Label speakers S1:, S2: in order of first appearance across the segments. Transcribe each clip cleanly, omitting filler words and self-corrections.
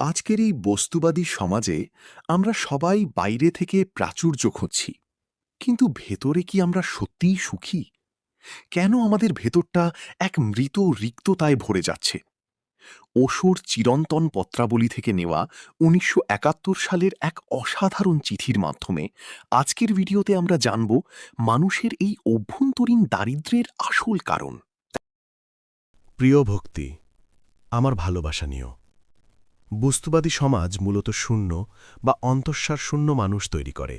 S1: আজকের এই বস্তুবাদী সমাজে আমরা সবাই বাইরে থেকে প্রাচুর্য খুঁজছি, কিন্তু ভেতরে কি আমরা সত্যিই সুখী? কেন আমাদের ভেতরটা এক মৃত রিক্ততায় ভরে যাচ্ছে? ওশোর চিরন্তন পত্রাবলী থেকে নেওয়া ১৯৭১ সালের এক অসাধারণ চিঠির মাধ্যমে আজকের ভিডিওতে আমরা জানব মানুষের এই অভ্যন্তরীণ দারিদ্র্যের আসল কারণ।
S2: প্রিয় ভক্তি, আমার ভালোবাসা নিও। বস্তুবাদী সমাজ মূলত শূন্য বা অন্তঃসার শূন্য মানুষ তৈরি করে,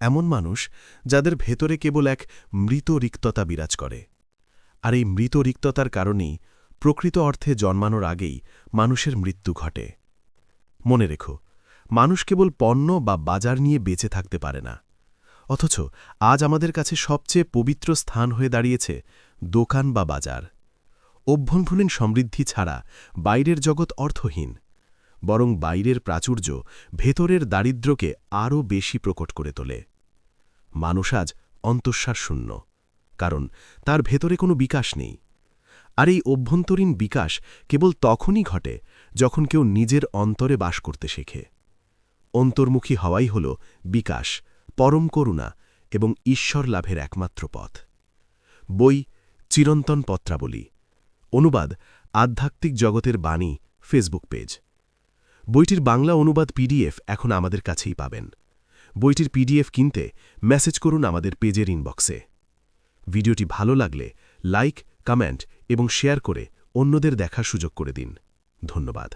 S2: এমন মানুষ যাদের ভেতরে কেবল এক মৃত রিক্ততা বিরাজ করে। আর এই মৃত রিক্ততার কারণেই প্রকৃত অর্থে জন্মানোর আগেই মানুষের মৃত্যু ঘটে। মনে রেখো, মানুষ কেবল পণ্য বা বাজার নিয়ে বেঁচে থাকতে পারে না। অথচ আজ আমাদের কাছে সবচেয়ে পবিত্র স্থান হয়ে দাঁড়িয়েছে দোকান বা বাজার। অভ্যন্তরীণ সমৃদ্ধি ছাড়া বাইরের জগৎ অর্থহীন, বরং বাইরের প্রাচুর্য ভেতরের দারিদ্র্যকে আরও বেশি প্রকট করে তোলে। মানুষ আজ অন্তঃসার শূন্য, কারণ তার ভেতরে কোনো বিকাশ নেই। আর এই অভ্যন্তরীণ বিকাশ কেবল তখনই ঘটে যখন কেউ নিজের অন্তরে বাস করতে শেখে। অন্তর্মুখী হওয়াই হল বিকাশ, পরম করুণা এবং ঈশ্বর লাভের একমাত্র পথ। বই চিরন্তন পত্রাবলী, অনুবাদ আধ্যাত্মিক জগতের বাণী, ফেসবুক পেজ। বইটির বাংলা অনুবাদ পিডিএফ এখন আমাদের কাছেই পাবেন। বইটির পিডিএফ কিনতে মেসেজ করুন আমাদের পেজের ইনবক্সে। ভিডিওটি ভালো লাগলে লাইক, কমেন্ট এবং শেয়ার করে অন্যদের দেখার সুযোগ করে দিন। ধন্যবাদ।